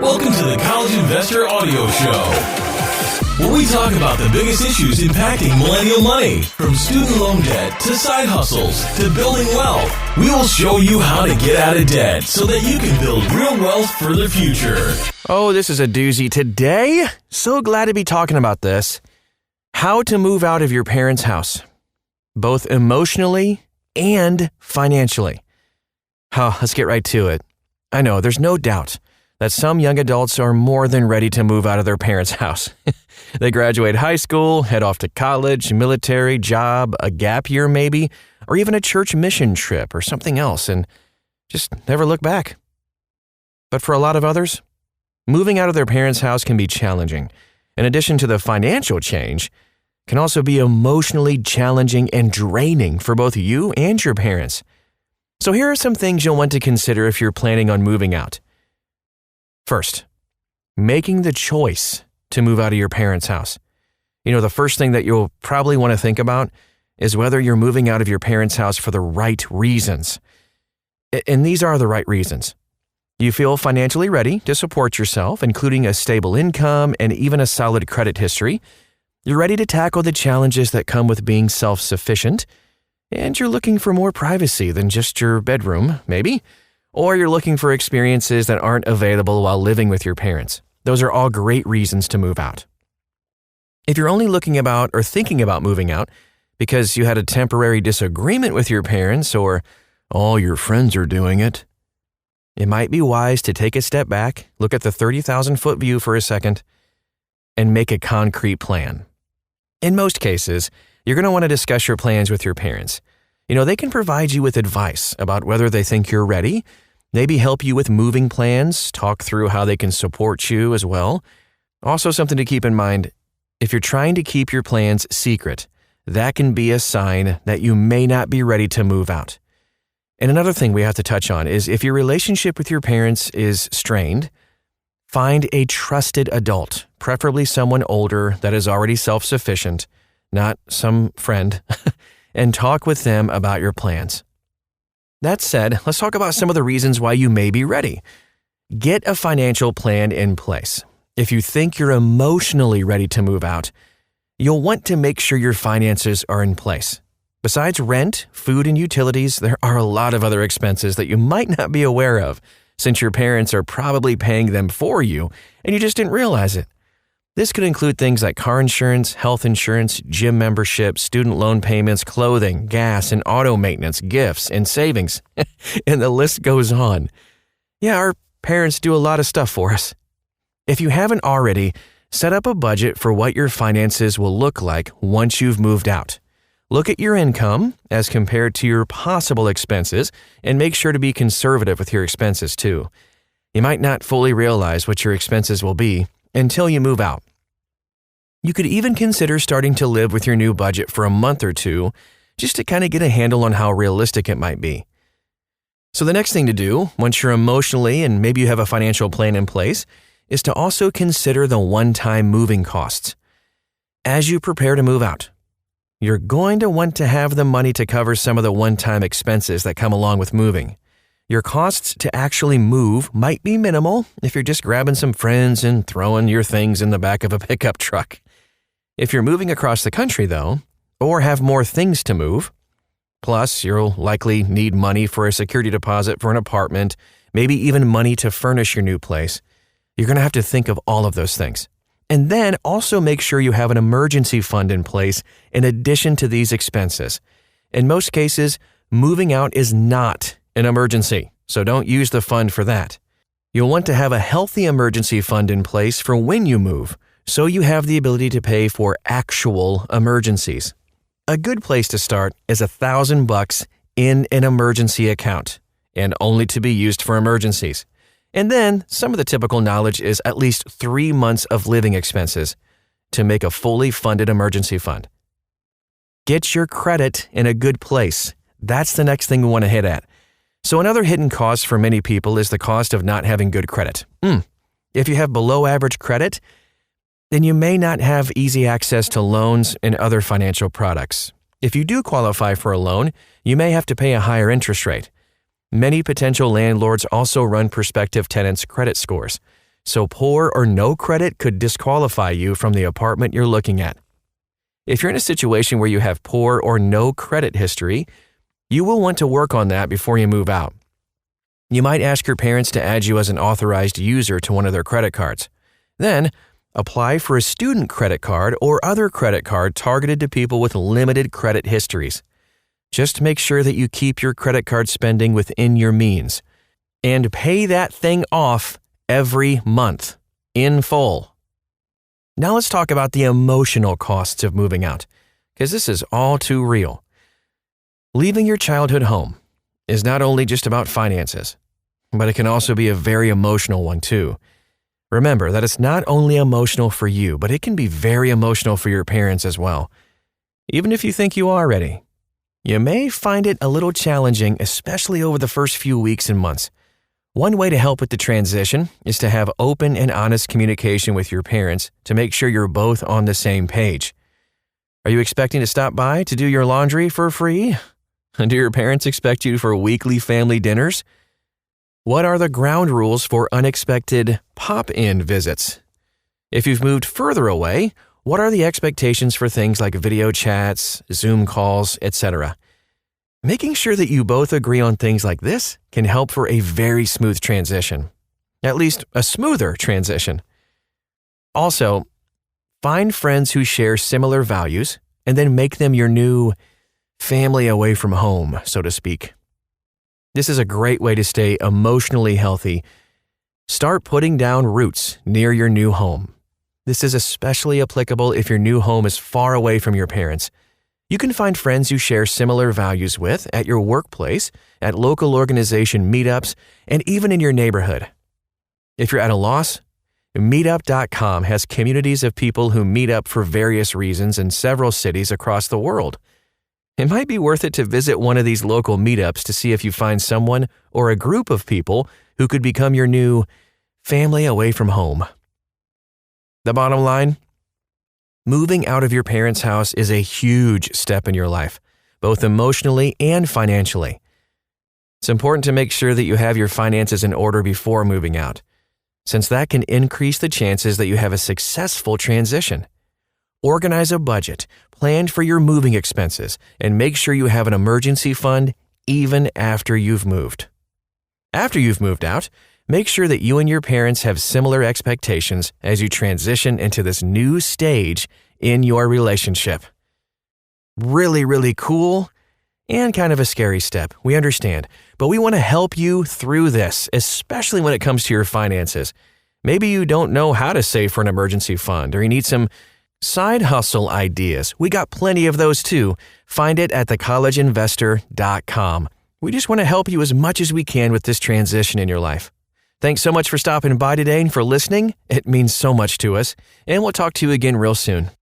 Welcome to the College Investor Audio Show, where we talk about the biggest issues impacting millennial money, from student loan debt to side hustles to building wealth. We will show you how to get out of debt so that you can build real wealth for the future. Oh, this is a doozy today. So glad to be talking about this. How to move out of your parents' house, both emotionally and financially. Let's get right to it. I know there's no doubt that some young adults are more than ready to move out of their parents' house. They graduate high school, head off to college, military, job, a gap year maybe, or even a church mission trip or something else, and just never look back. But for a lot of others, moving out of their parents' house can be challenging. In addition to the financial change, can also be emotionally challenging and draining for both you and your parents. So here are some things you'll want to consider if you're planning on moving out. First, making the choice to move out of your parents' house. The first thing that you'll probably want to think about is whether you're moving out of your parents' house for the right reasons. And these are the right reasons. You feel financially ready to support yourself, including a stable income and even a solid credit history. You're ready to tackle the challenges that come with being self-sufficient, and you're looking for more privacy than just your bedroom, maybe. Or you're looking for experiences that aren't available while living with your parents. Those are all great reasons to move out. If you're only looking about or thinking about moving out because you had a temporary disagreement with your parents or all your friends are doing it, it might be wise to take a step back, look at the 30,000-foot view for a second, and make a concrete plan. In most cases, you're going to want to discuss your plans with your parents. They can provide you with advice about whether they think you're ready, maybe help you with moving plans, talk through how they can support you as well. Also, something to keep in mind, if you're trying to keep your plans secret, that can be a sign that you may not be ready to move out. And another thing we have to touch on is if your relationship with your parents is strained, find a trusted adult, preferably someone older that is already self-sufficient, not some friend, and talk with them about your plans. That said, let's talk about some of the reasons why you may be ready. Get a financial plan in place. If you think you're emotionally ready to move out, you'll want to make sure your finances are in place. Besides rent, food, and utilities, there are a lot of other expenses that you might not be aware of, since your parents are probably paying them for you and you just didn't realize it. This could include things like car insurance, health insurance, gym membership, student loan payments, clothing, gas and auto maintenance, gifts, and savings. And the list goes on. Yeah, our parents do a lot of stuff for us. If you haven't already, set up a budget for what your finances will look like once you've moved out. Look at your income as compared to your possible expenses and make sure to be conservative with your expenses too. You might not fully realize what your expenses will be until you move out. You could even consider starting to live with your new budget for a month or two, just to kind of get a handle on how realistic it might be. So the next thing to do, once you're emotionally and maybe you have a financial plan in place, is to also consider the one-time moving costs. As you prepare to move out, you're going to want to have the money to cover some of the one-time expenses that come along with moving. Your costs to actually move might be minimal if you're just grabbing some friends and throwing your things in the back of a pickup truck. If you're moving across the country, though, or have more things to move, plus you'll likely need money for a security deposit for an apartment, maybe even money to furnish your new place, you're going to have to think of all of those things. And then also make sure you have an emergency fund in place in addition to these expenses. In most cases, moving out is not an emergency, so don't use the fund for that. You'll want to have a healthy emergency fund in place for when you move, so you have the ability to pay for actual emergencies. A good place to start is $1,000 in an emergency account, and only to be used for emergencies. And then some of the typical knowledge is at least 3 months of living expenses to make a fully funded emergency fund. Get your credit in a good place. That's the next thing we want to hit at. So another hidden cost for many people is the cost of not having good credit. If you have below average credit, then you may not have easy access to loans and other financial products. If you do qualify for a loan, you may have to pay a higher interest rate. Many potential landlords also run prospective tenants' credit scores. So poor or no credit could disqualify you from the apartment you're looking at. If you're in a situation where you have poor or no credit history, you will want to work on that before you move out. You might ask your parents to add you as an authorized user to one of their credit cards. Then, apply for a student credit card or other credit card targeted to people with limited credit histories. Just make sure that you keep your credit card spending within your means and pay that thing off every month in full. Now let's talk about the emotional costs of moving out, because this is all too real. Leaving your childhood home is not only just about finances, but it can also be a very emotional one too. Remember that it's not only emotional for you, but it can be very emotional for your parents as well. Even if you think you are ready, you may find it a little challenging, especially over the first few weeks and months. One way to help with the transition is to have open and honest communication with your parents to make sure you're both on the same page. Are you expecting to stop by to do your laundry for free? Do your parents expect you for weekly family dinners? What are the ground rules for unexpected pop-in visits? If you've moved further away, what are the expectations for things like video chats, Zoom calls, etc.? Making sure that you both agree on things like this can help for a very smooth transition. At least a smoother transition. Also, find friends who share similar values and then make them your new family away from home, so to speak. This is a great way to stay emotionally healthy. Start putting down roots near your new home. This is especially applicable if your new home is far away from your parents. You can find friends you share similar values with at your workplace, at local organization meetups, and even in your neighborhood. If you're at a loss, Meetup.com has communities of people who meet up for various reasons in several cities across the world. It might be worth it to visit one of these local meetups to see if you find someone or a group of people who could become your new family away from home. The bottom line? Moving out of your parents' house is a huge step in your life, both emotionally and financially. It's important to make sure that you have your finances in order before moving out, since that can increase the chances that you have a successful transition. Organize a budget, plan for your moving expenses, and make sure you have an emergency fund even after you've moved. After you've moved out, make sure that you and your parents have similar expectations as you transition into this new stage in your relationship. Really, really cool and kind of a scary step, we understand, but we want to help you through this, especially when it comes to your finances. Maybe you don't know how to save for an emergency fund, or you need some side hustle ideas. We got plenty of those too. Find it at thecollegeinvestor.com. We just want to help you as much as we can with this transition in your life. Thanks so much for stopping by today and for listening. It means so much to us, and we'll talk to you again real soon.